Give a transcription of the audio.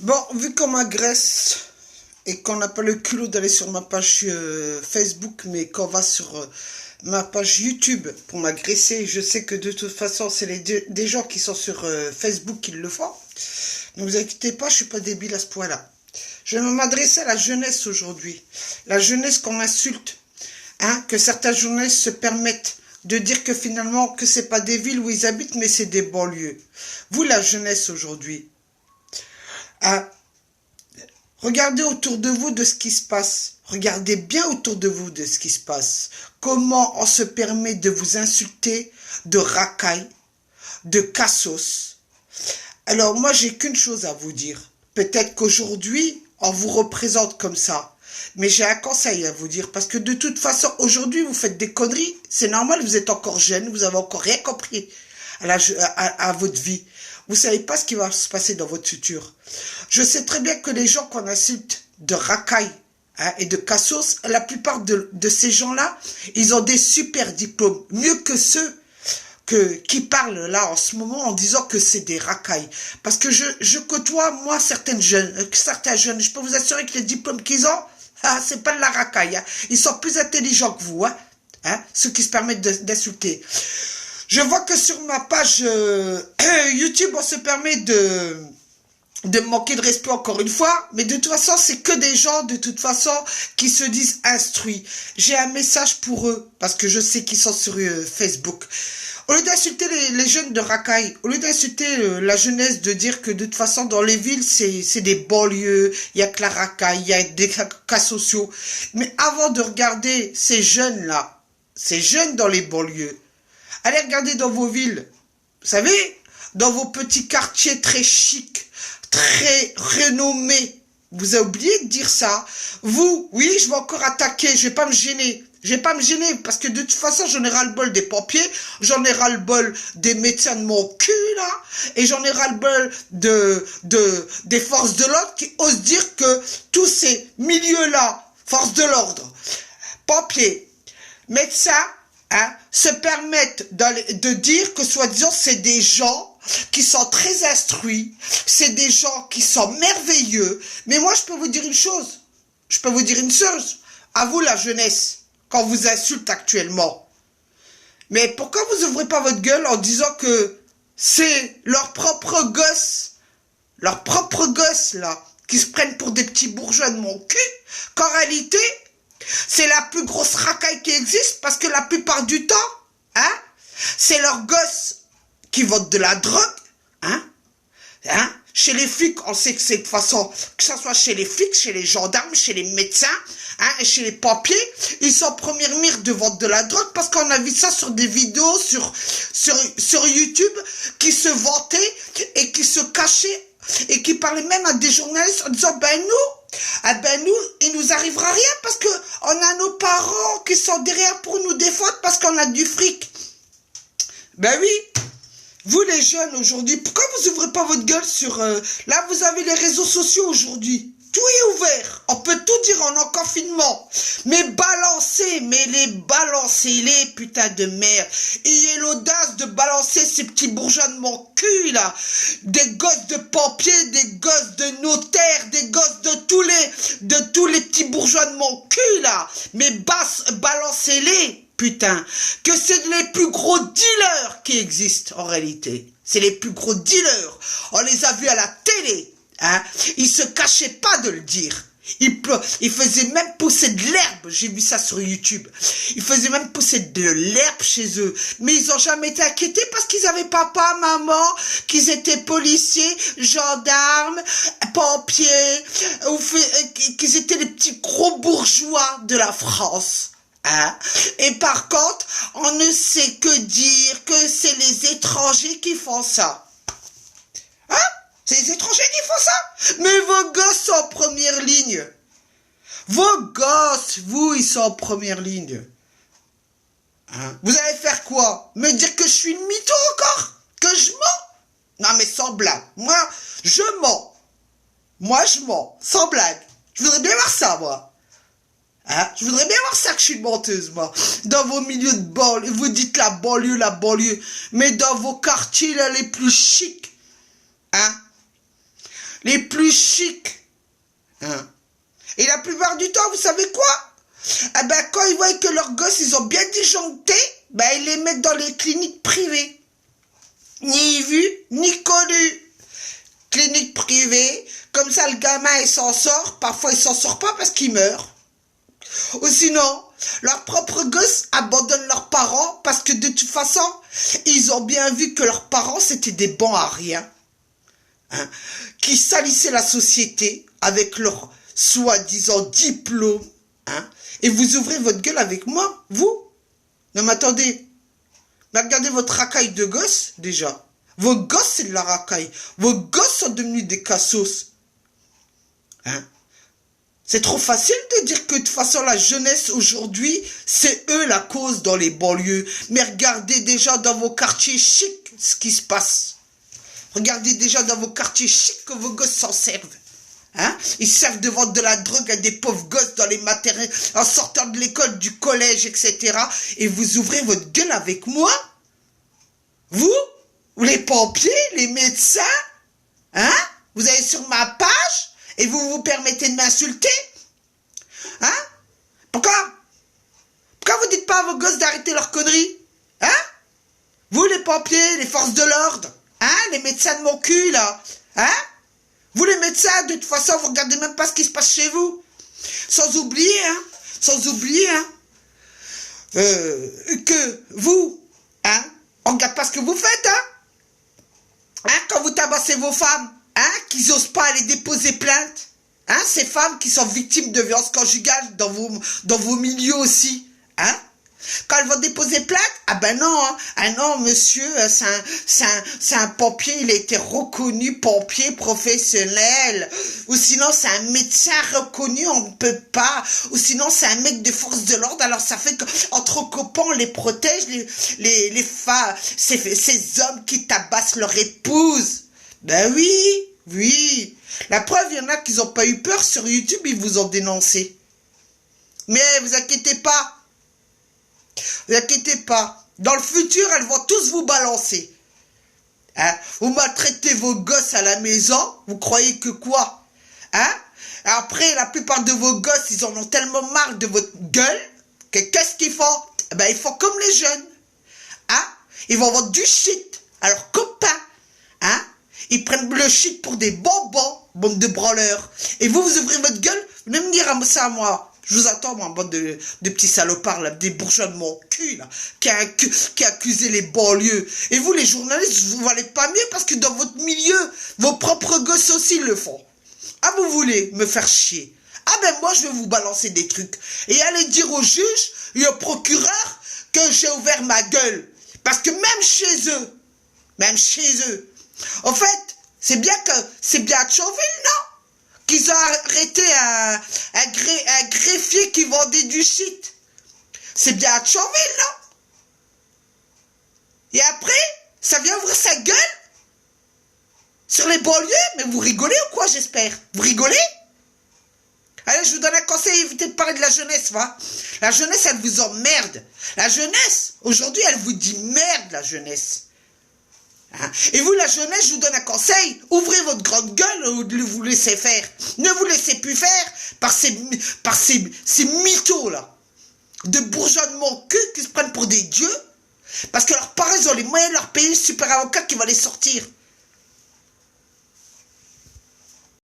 Bon, vu qu'on m'agresse et qu'on n'a pas le culot d'aller sur ma page Facebook, mais qu'on va sur ma page YouTube pour m'agresser, je sais que de toute façon, c'est des gens qui sont sur Facebook qui le font. Ne vous inquiétez pas, je suis pas débile à ce point-là. Je vais m'adresser à la jeunesse aujourd'hui. La jeunesse qu'on insulte. Hein, que certaines jeunesses se permettent de dire que finalement, que c'est pas des villes où ils habitent, mais c'est des banlieues. Vous, la jeunesse aujourd'hui, hein, regardez autour de vous de ce qui se passe. Regardez bien autour de vous de ce qui se passe. Comment on se permet de vous insulter, de racailles, de cassos. Alors moi, j'ai qu'une chose à vous dire. Peut-être qu'aujourd'hui, on vous représente comme ça. Mais j'ai un conseil à vous dire, parce que de toute façon, aujourd'hui, vous faites des conneries. C'est normal, vous êtes encore jeune, vous avez encore rien compris à votre vie. Vous savez pas ce qui va se passer dans votre futur. Je sais très bien que les gens qu'on insulte de racailles, hein, et de cassos, la plupart de ces gens-là, ils ont des super diplômes, mieux que ceux qui parlent là en ce moment en disant que c'est des racailles. Parce que je côtoie, moi, certains jeunes, je peux vous assurer que les diplômes qu'ils ont, ah, c'est pas de la racaille. Hein. Ils sont plus intelligents que vous, hein, ceux qui se permettent d'insulter. Je vois que sur ma page YouTube, on se permet de me manquer de respect encore une fois, mais de toute façon, c'est que des gens, de toute façon, qui se disent instruits. J'ai un message pour eux, parce que je sais qu'ils sont sur Facebook. Au lieu d'insulter les jeunes de racaille, au lieu d'insulter la jeunesse, de dire que de toute façon, dans les villes, c'est des banlieues, il y a que la racaille, il y a des cas sociaux. Mais avant de regarder ces jeunes-là, ces jeunes dans les banlieues, allez regarder dans vos villes, vous savez, dans vos petits quartiers très chics, très renommés. Vous avez oublié de dire ça. Vous, oui, je vais encore attaquer, je vais pas me gêner. Je vais pas me gêner parce que de toute façon, j'en ai ras-le-bol des pompiers, j'en ai ras-le-bol des médecins de mon cul, là, et j'en ai ras-le-bol des forces de l'ordre qui osent dire que tous ces milieux-là, forces de l'ordre, pompiers, médecins, hein, se permettent de dire que soi-disant c'est des gens qui sont très instruits, c'est des gens qui sont merveilleux, mais moi je peux vous dire une chose, à vous la jeunesse, quand on vous insulte actuellement. Mais pourquoi vous ouvrez pas votre gueule en disant que c'est leurs propres gosses là, qui se prennent pour des petits bourgeois de mon cul, qu'en réalité, c'est la plus grosse racaille qui existe parce que la plupart du temps, hein, c'est leurs gosses qui vendent de la drogue, hein. Chez les flics, on sait que c'est de toute façon, que ce soit chez les flics, chez les gendarmes, chez les médecins, hein, et chez les pompiers, ils sont première mire de vendre de la drogue parce qu'on a vu ça sur des vidéos sur YouTube qui se vantaient et qui se cachaient et qui parlaient même à des journalistes en disant nous, il nous arrivera rien parce que on a nos parents qui sont derrière pour nous défendre parce qu'on a du fric. Ben oui. Vous les jeunes aujourd'hui, pourquoi vous ouvrez pas votre gueule sur... là, vous avez les réseaux sociaux aujourd'hui. Tout est ouvert. On peut tout dire en confinement. Mais balancez-les, putain de merde. Ayez l'audace de balancer ces petits bourgeois de mon cul, là. Des gosses de pompiers, des gosses de notaires, des gosses de tous les petits bourgeois de mon cul, là. Mais balancez-les. Putain, que c'est les plus gros dealers qui existent en réalité. C'est les plus gros dealers. On les a vus à la télé. Hein. Ils se cachaient pas de le dire. Ils faisaient même pousser de l'herbe. J'ai vu ça sur YouTube. Ils faisaient même pousser de l'herbe chez eux. Mais ils ont jamais été inquiétés parce qu'ils avaient papa, maman, qu'ils étaient policiers, gendarmes, pompiers, qu'ils étaient les petits gros bourgeois de la France. Hein? Et par contre, on ne sait que dire que c'est les étrangers qui font ça. Hein? C'est les étrangers qui font ça? Mais vos gosses sont en première ligne. Vos gosses, vous, ils sont en première ligne. Hein? Vous allez faire quoi? Me dire que je suis une mytho encore? Que je mens? Non mais sans blague. Moi, je mens. Sans blague. Je voudrais bien voir ça, moi. Hein? Je voudrais bien voir ça que je suis une menteuse, moi. Dans vos milieux de banlieue, vous dites la banlieue. Mais dans vos quartiers, là, les plus chics, hein? les plus chics. Hein. Et la plupart du temps, vous savez quoi? Eh ben, quand ils voient que leurs gosses, ils ont bien disjoncté, ben, ils les mettent dans les cliniques privées. Ni vu, ni connu. Clinique privée, comme ça le gamin il s'en sort, parfois il s'en sort pas parce qu'il meurt. Ou sinon, leurs propres gosses abandonnent leurs parents parce que de toute façon, ils ont bien vu que leurs parents c'était des bons à rien, hein, qui salissaient la société avec leur soi-disant diplôme, hein, et vous ouvrez votre gueule avec moi, vous? Non mais attendez, mais regardez votre racaille de gosse déjà. Vos gosses, c'est de la racaille. Vos gosses sont devenus des cassos. Hein? C'est trop facile de dire que de toute façon, la jeunesse aujourd'hui, c'est eux la cause dans les banlieues. Mais regardez déjà dans vos quartiers chics ce qui se passe. Regardez déjà dans vos quartiers chics que vos gosses s'en servent. Hein? Ils servent de vendre de la drogue à des pauvres gosses dans les maternelles, en sortant de l'école, du collège, etc. Et vous ouvrez votre gueule avec moi? Vous? Les pompiers, les médecins, hein? Vous allez sur ma page et vous vous permettez de m'insulter? Hein? Pourquoi vous dites pas à vos gosses d'arrêter leurs conneries? Hein? Vous les pompiers, les forces de l'ordre, hein? Les médecins de mon cul là, hein? Vous les médecins, de toute façon, vous regardez même pas ce qui se passe chez vous. Sans oublier, que vous, hein? On regarde pas ce que vous faites, hein? Hein, quand vous tabassez vos femmes, hein, qu'ils n'osent pas aller déposer plainte, hein, ces femmes qui sont victimes de violences conjugales dans vos milieux aussi, hein, quand elles vont déposer plainte, ah ben non, hein, ah non, monsieur, c'est un pompier, il a été reconnu pompier professionnel, ou sinon c'est un médecin reconnu, on ne peut pas, ou sinon c'est un mec de force de l'ordre, alors ça fait qu'entre copains on les protège, les femmes, ces hommes qui tabassent leur épouse. Ben oui, la preuve, il y en a qui n'ont pas eu peur sur YouTube, ils vous ont dénoncé. Mais vous inquiétez pas. Dans le futur, elles vont tous vous balancer. Hein? Vous maltraitez vos gosses à la maison, vous croyez que quoi? Hein? Après, la plupart de vos gosses, ils en ont tellement marre de votre gueule, que qu'est-ce qu'ils font? Ben, ils font comme les jeunes. Hein? Ils vont vendre du shit à leurs copains. Hein? Ils prennent le shit pour des bonbons, bande de branleurs. Et vous ouvrez votre gueule, venez me dire ça à moi. Je vous attends, moi, bande de petits salopards, là, des bourgeois de mon cul, là, qui accusent les banlieues. Et vous, les journalistes, vous valez pas mieux parce que dans votre milieu, vos propres gosses aussi le font. Ah, vous voulez me faire chier? Ah ben, moi, je vais vous balancer des trucs. Et aller dire au juge et au procureur que j'ai ouvert ma gueule. Parce que même chez eux, en fait, c'est bien à Thionville, non? Qu'ils ont arrêté un greffier qui vendait du shit. C'est bien à Thionville, non? Et après, ça vient ouvrir sa gueule sur les banlieues? Mais vous rigolez ou quoi, j'espère? Vous rigolez? Allez, je vous donne un conseil, évitez de parler de la jeunesse, va. La jeunesse, elle vous emmerde. La jeunesse, aujourd'hui, elle vous dit merde, la jeunesse. Hein? Et vous, la jeunesse, je vous donne un conseil, ouvrez votre grande gueule ou vous laissez faire. Ne vous laissez plus faire par ces mythos là, de bourgeois de mon cul qui se prennent pour des dieux, parce que leurs parents ils ont les moyens de leur payer le super avocat qui va les sortir.